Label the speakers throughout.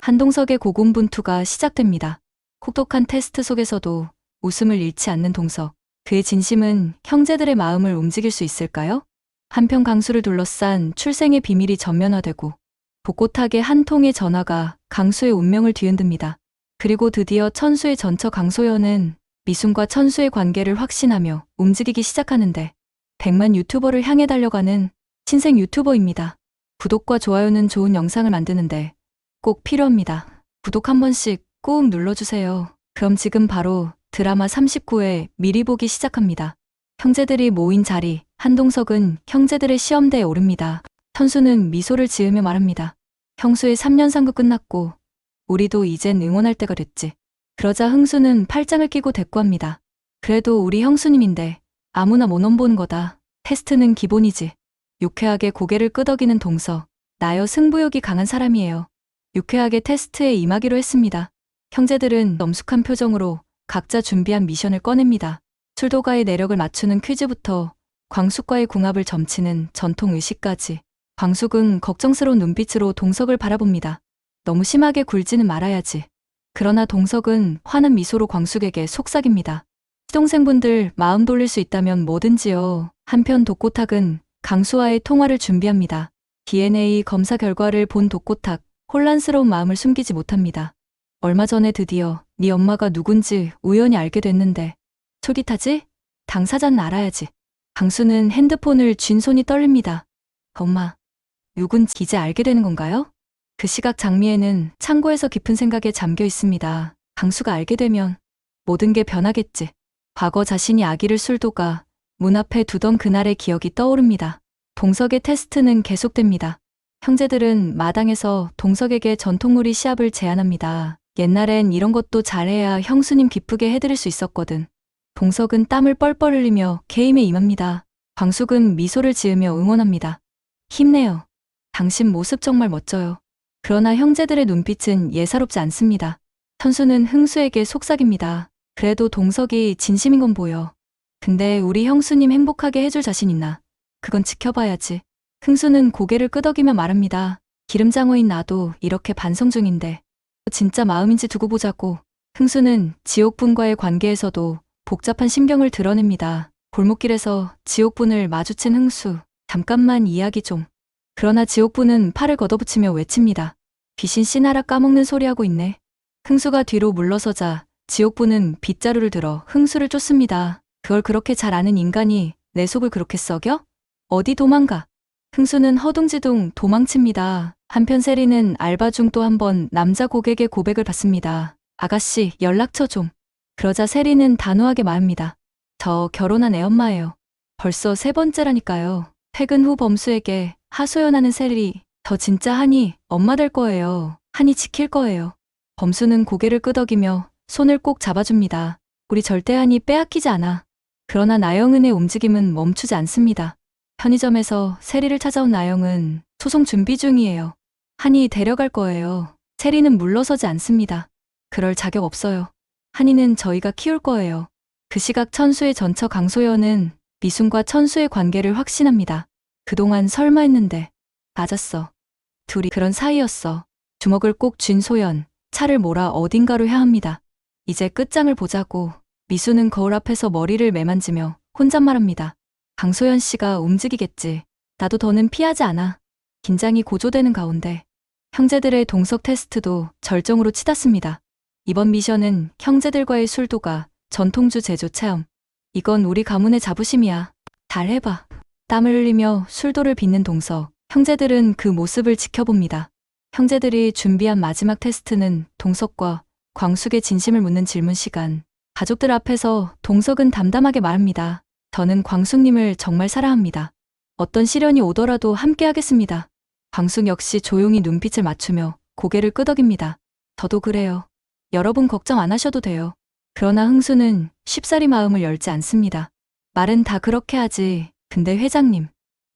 Speaker 1: 한동석의 고군분투가 시작됩니다. 혹독한 테스트 속에서도 웃음을 잃지 않는 동석. 그의 진심은 형제들의 마음을 움직일 수 있을까요? 한편 강수를 둘러싼 출생의 비밀이 전면화되고 복고탁의 한 통의 전화가 강수의 운명을 뒤흔듭니다. 그리고 드디어 천수의 전처 강소연은 미순과 천수의 관계를 확신하며 움직이기 시작하는데 100만 유튜버를 향해 달려가는 신생 유튜버입니다. 구독과 좋아요는 좋은 영상을 만드는데 꼭 필요합니다. 구독 한 번씩 꾹 눌러주세요. 그럼 지금 바로 드라마 39회 미리 보기 시작합니다. 형제들이 모인 자리, 한동석은 형제들의 시험대에 오릅니다. 천수는 미소를 지으며 말합니다. 형수의 3년 상급 끝났고 우리도 이젠 응원할 때가 됐지. 그러자 흥수는 팔짱을 끼고 대꾸합니다. 그래도 우리 형수님인데 아무나 못 넘보는 거다. 테스트는 기본이지. 유쾌하게 고개를 끄덕이는 동석. 나여 승부욕이 강한 사람이에요. 유쾌하게 테스트에 임하기로 했습니다. 형제들은 엄숙한 표정으로 각자 준비한 미션을 꺼냅니다. 술도가의 내력을 맞추는 퀴즈부터 광숙과의 궁합을 점치는 전통 의식까지. 광숙은 걱정스러운 눈빛으로 동석을 바라봅니다. 너무 심하게 굴지는 말아야지. 그러나 동석은 환한 미소로 광숙에게 속삭입니다. 시동생분들 마음 돌릴 수 있다면 뭐든지요. 한편 독고탁은 강수와의 통화를 준비합니다. DNA 검사 결과를 본 독고탁, 혼란스러운 마음을 숨기지 못합니다. 얼마 전에 드디어 네 엄마가 누군지 우연히 알게 됐는데 솔깃하지? 당사자는 알아야지. 강수는 핸드폰을 쥔 손이 떨립니다. 엄마, 누군지 이제 알게 되는 건가요? 그 시각 장미애는 창고에서 깊은 생각에 잠겨 있습니다. 강수가 알게 되면 모든 게 변하겠지. 과거 자신이 아기를 술도가 문 앞에 두던 그날의 기억이 떠오릅니다. 동석의 테스트는 계속됩니다. 형제들은 마당에서 동석에게 전통놀이 시합을 제안합니다. 옛날엔 이런 것도 잘해야 형수님 기쁘게 해드릴 수 있었거든. 동석은 땀을 뻘뻘 흘리며 게임에 임합니다. 광숙은 미소를 지으며 응원합니다. 힘내요. 당신 모습 정말 멋져요. 그러나 형제들의 눈빛은 예사롭지 않습니다. 천수는 흥수에게 속삭입니다. 그래도 동석이 진심인 건 보여. 근데 우리 형수님 행복하게 해줄 자신 있나? 그건 지켜봐야지. 흥수는 고개를 끄덕이며 말합니다. 기름장어인 나도 이렇게 반성 중인데 진짜 마음인지 두고 보자고. 흥수는 지옥분과의 관계에서도 복잡한 심경을 드러냅니다. 골목길에서 지옥분을 마주친 흥수. 잠깐만 이야기 좀. 그러나 지옥분은 팔을 걷어붙이며 외칩니다. 귀신 씨나라 까먹는 소리하고 있네. 흥수가 뒤로 물러서자 지옥분은 빗자루를 들어 흥수를 쫓습니다. 그걸 그렇게 잘 아는 인간이 내 속을 그렇게 썩여? 어디 도망가? 흥수는 허둥지둥 도망칩니다. 한편 세리는 알바 중 또 한 번 남자 고객의 고백을 받습니다. 아가씨, 연락처 좀. 그러자 세리는 단호하게 말합니다. 저 결혼한 애엄마예요. 벌써 3번째라니까요. 퇴근 후 범수에게 하소연하는 세리. 저 진짜 한이 엄마 될 거예요. 한이 지킬 거예요. 범수는 고개를 끄덕이며 손을 꼭 잡아줍니다. 우리 절대 한이 빼앗기지 않아. 그러나 나영은의 움직임은 멈추지 않습니다. 편의점에서 세리를 찾아온 나영은 소송 준비 중이에요. 한이 데려갈 거예요. 세리는 물러서지 않습니다. 그럴 자격 없어요. 한이는 저희가 키울 거예요. 그 시각 천수의 전처 강소연은 미순과 천수의 관계를 확신합니다. 그동안 설마 했는데 맞았어. 둘이 그런 사이였어. 주먹을 꼭 쥔 소연, 차를 몰아 어딘가로 향합니다. 이제 끝장을 보자고. 미수는 거울 앞에서 머리를 매만지며 혼잣말합니다. 강소연 씨가 움직이겠지. 나도 더는 피하지 않아. 긴장이 고조되는 가운데 형제들의 동석 테스트도 절정으로 치닫습니다. 이번 미션은 형제들과의 술도가 전통주 제조 체험. 이건 우리 가문의 자부심이야. 잘 해봐. 땀을 흘리며 술도를 빚는 동석. 형제들은 그 모습을 지켜봅니다. 형제들이 준비한 마지막 테스트는 동석과 광숙의 진심을 묻는 질문 시간. 가족들 앞에서 동석은 담담하게 말합니다. 저는 광숙님을 정말 사랑합니다. 어떤 시련이 오더라도 함께 하겠습니다. 광숙 역시 조용히 눈빛을 맞추며 고개를 끄덕입니다. 저도 그래요. 여러분 걱정 안 하셔도 돼요. 그러나 흥수는 쉽사리 마음을 열지 않습니다. 말은 다 그렇게 하지. 근데 회장님,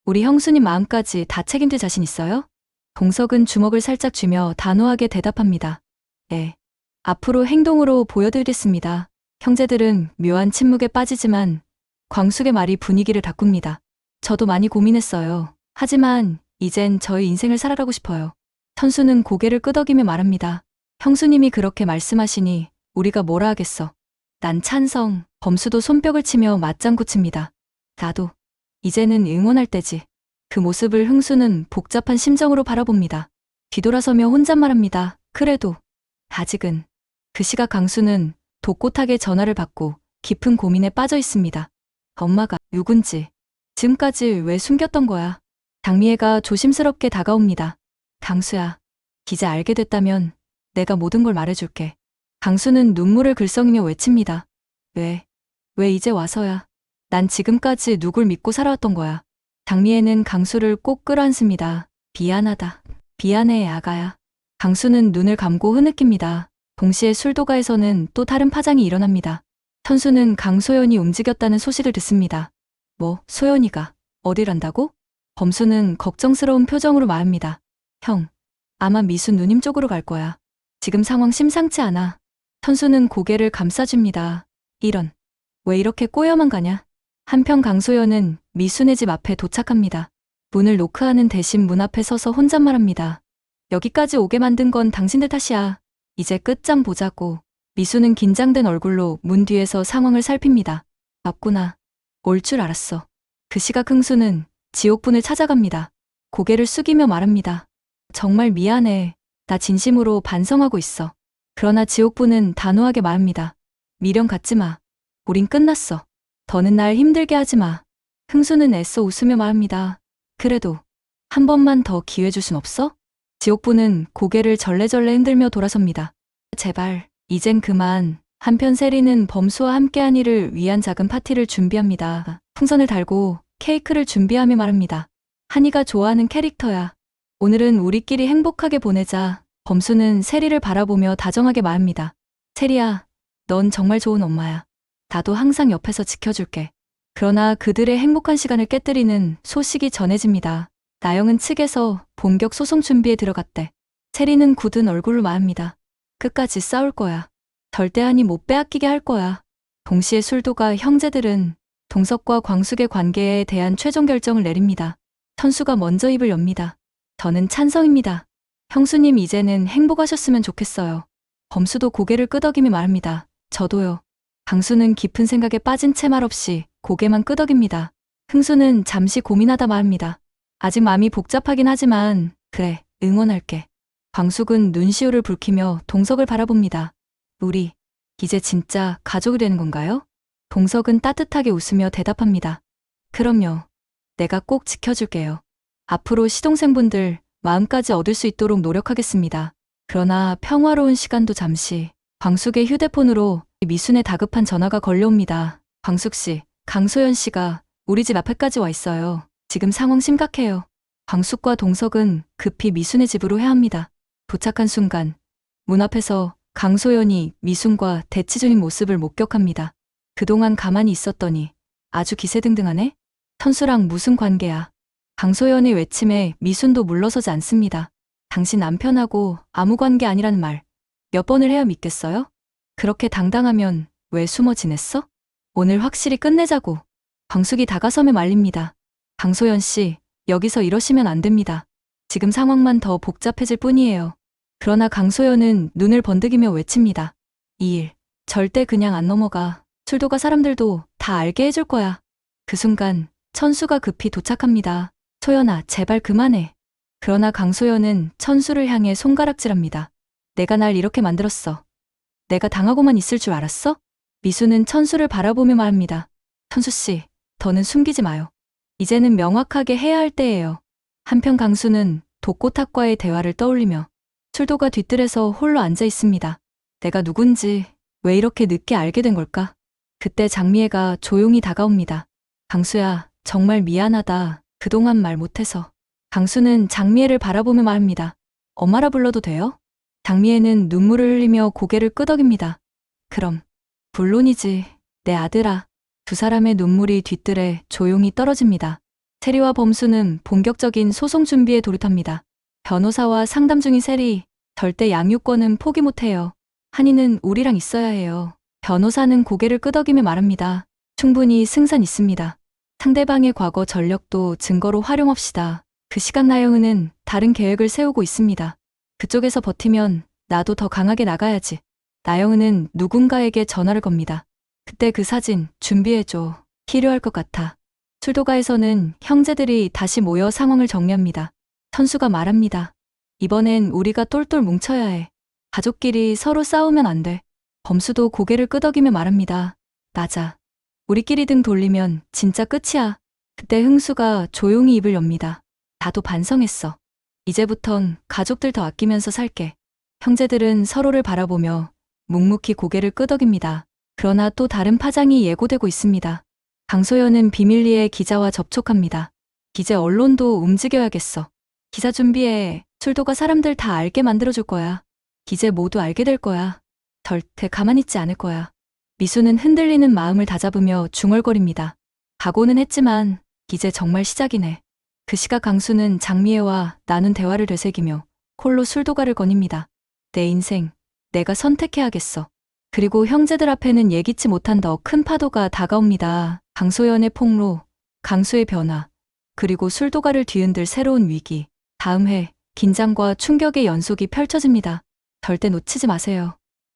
Speaker 1: 우리 형수님 마음까지 다 책임질 자신 있어요? 동석은 주먹을 살짝 쥐며 단호하게 대답합니다. 네. 앞으로 행동으로 보여드리겠습니다. 형제들은 묘한 침묵에 빠지지만 광숙의 말이 분위기를 바꿉니다. 저도 많이 고민했어요. 하지만 이젠 저의 인생을 살아가고 싶어요. 선수는 고개를 끄덕이며 말합니다. 형수님이 그렇게 말씀하시니 우리가 뭐라 하겠어. 난 찬성. 범수도 손뼉을 치며 맞장구 칩니다. 나도. 이제는 응원할 때지. 그 모습을 흥수는 복잡한 심정으로 바라봅니다. 뒤돌아서며 혼잣말합니다. 그래도 아직은. 그 시각 강수는 독고하게 전화를 받고 깊은 고민에 빠져 있습니다. 엄마가 누군지 지금까지 왜 숨겼던 거야? 장미애가 조심스럽게 다가옵니다. 강수야, 이제 알게 됐다면 내가 모든 걸 말해줄게. 강수는 눈물을 글썽이며 외칩니다. 왜 이제 와서야? 난 지금까지 누굴 믿고 살아왔던 거야. 장미애는 강수를 꼭 끌어안습니다. 미안하다. 미안해, 아가야. 강수는 눈을 감고 흐느낍니다. 동시에 술도가에서는 또 다른 파장이 일어납니다. 선수는 강소연이 움직였다는 소식을 듣습니다. 뭐, 소연이가 어디란다고? 범수는 걱정스러운 표정으로 말합니다. 형, 아마 미수 누님 쪽으로 갈 거야. 지금 상황 심상치 않아. 선수는 고개를 감싸줍니다. 이런, 왜 이렇게 꼬여만 가냐? 한편 강소연은 미수네 집 앞에 도착합니다. 문을 노크하는 대신 문 앞에 서서 혼잣말합니다. 여기까지 오게 만든 건 당신들 탓이야. 이제 끝장 보자고. 미수는 긴장된 얼굴로 문 뒤에서 상황을 살핍니다. 맞구나. 올 줄 알았어. 그 시각 흥수는 지옥분을 찾아갑니다. 고개를 숙이며 말합니다. 정말 미안해. 나 진심으로 반성하고 있어. 그러나 지옥분은 단호하게 말합니다. 미련 갖지 마. 우린 끝났어. 더는 날 힘들게 하지 마. 흥수는 애써 웃으며 말합니다. 그래도 한 번만 더 기회 줄 순 없어? 지옥분은 고개를 절레절레 흔들며 돌아섭니다. 제발, 이젠 그만. 한편 세리는 범수와 함께한 일을 위한 작은 파티를 준비합니다. 풍선을 달고 케이크를 준비하며 말합니다. 한이가 좋아하는 캐릭터야. 오늘은 우리끼리 행복하게 보내자. 범수는 세리를 바라보며 다정하게 말합니다. 세리야, 넌 정말 좋은 엄마야. 나도 항상 옆에서 지켜줄게. 그러나 그들의 행복한 시간을 깨뜨리는 소식이 전해집니다. 나영은 측에서 본격 소송 준비에 들어갔대. 세리는 굳은 얼굴로 말합니다. 끝까지 싸울 거야. 절대 한이 못 빼앗기게 할 거야. 동시에 술도가 형제들은 동석과 광숙의 관계에 대한 최종 결정을 내립니다. 선수가 먼저 입을 엽니다. 저는 찬성입니다. 형수님 이제는 행복하셨으면 좋겠어요. 범수도 고개를 끄덕이며 말합니다. 저도요. 강수는 깊은 생각에 빠진 채 말없이 고개만 끄덕입니다. 흥수는 잠시 고민하다 말합니다. 아직 마음이 복잡하긴 하지만 그래, 응원할게. 광숙은 눈시울을 붉히며 동석을 바라봅니다. 우리 이제 진짜 가족이 되는 건가요? 동석은 따뜻하게 웃으며 대답합니다. 그럼요. 내가 꼭 지켜줄게요. 앞으로 시동생분들 마음까지 얻을 수 있도록 노력하겠습니다. 그러나 평화로운 시간도 잠시. 광숙의 휴대폰으로 미순의 다급한 전화가 걸려옵니다. 광숙 씨, 강소연 씨가 우리 집 앞에까지 와 있어요. 지금 상황 심각해요. 광숙과 동석은 급히 미순의 집으로 향합니다. 도착한 순간 문 앞에서 강소연이 미순과 대치 중인 모습을 목격합니다. 그동안 가만히 있었더니 아주 기세등등하네? 선수랑 무슨 관계야? 강소연의 외침에 미순도 물러서지 않습니다. 당신 남편하고 아무 관계 아니라는 말 몇 번을 해야 믿겠어요? 그렇게 당당하면 왜 숨어 지냈어? 오늘 확실히 끝내자고. 광숙이 다가서며 말립니다. 강소연 씨, 여기서 이러시면 안 됩니다. 지금 상황만 더 복잡해질 뿐이에요. 그러나 강소연은 눈을 번득이며 외칩니다. 이 일 절대 그냥 안 넘어가. 술도가 사람들도 다 알게 해줄 거야. 그 순간 천수가 급히 도착합니다. 소연아, 제발 그만해. 그러나 강소연은 천수를 향해 손가락질합니다. 내가 날 이렇게 만들었어. 내가 당하고만 있을 줄 알았어? 미수는 천수를 바라보며 말합니다. 천수씨, 더는 숨기지 마요. 이제는 명확하게 해야 할 때예요. 한편 강수는 독고탁과의 대화를 떠올리며 술도가 뒤뜰에서 홀로 앉아 있습니다. 내가 누군지 왜 이렇게 늦게 알게 된 걸까? 그때 장미애가 조용히 다가옵니다. 강수야, 정말 미안하다. 그동안 말 못해서. 강수는 장미애를 바라보며 말합니다. 엄마라 불러도 돼요? 장미애는 눈물을 흘리며 고개를 끄덕입니다. 그럼, 물론이지, 내 아들아. 두 사람의 눈물이 뒤뜰에 조용히 떨어집니다. 세리와 범수는 본격적인 소송 준비에 돌입합니다. 변호사와 상담 중인 세리, 절대 양육권은 포기 못해요. 한이는 우리랑 있어야 해요. 변호사는 고개를 끄덕이며 말합니다. 충분히 승산 있습니다. 상대방의 과거 전력도 증거로 활용합시다. 그 시각 나영은은 다른 계획을 세우고 있습니다. 그쪽에서 버티면 나도 더 강하게 나가야지. 나영은은 누군가에게 전화를 겁니다. 그때 그 사진 준비해줘. 필요할 것 같아. 술도가에서는 형제들이 다시 모여 상황을 정리합니다. 천수가 말합니다. 이번엔 우리가 똘똘 뭉쳐야 해. 가족끼리 서로 싸우면 안 돼. 범수도 고개를 끄덕이며 말합니다. 맞아. 우리끼리 등 돌리면 진짜 끝이야. 그때 흥수가 조용히 입을 엽니다. 나도 반성했어. 이제부턴 가족들 더 아끼면서 살게. 형제들은 서로를 바라보며 묵묵히 고개를 끄덕입니다. 그러나 또 다른 파장이 예고되고 있습니다. 강소연은 비밀리에 기자와 접촉합니다. 이제 언론도 움직여야겠어. 기사 준비해. 술도가 사람들 다 알게 만들어줄 거야. 이제 모두 알게 될 거야. 절대 가만히 있지 않을 거야. 미수는 흔들리는 마음을 다잡으며 중얼거립니다. 각오는 했지만 이제 정말 시작이네. 그 시각 강수는 장미애와 나눈 대화를 되새기며 홀로 술도가를 거닙니다. 내 인생, 내가 선택해야겠어. 그리고 형제들 앞에는 예기치 못한 더 큰 파도가 다가옵니다. 강소연의 폭로, 강수의 변화, 그리고 술도가를 뒤흔들 새로운 위기. 다음 회, 긴장과 충격의 연속이 펼쳐집니다. 절대 놓치지 마세요.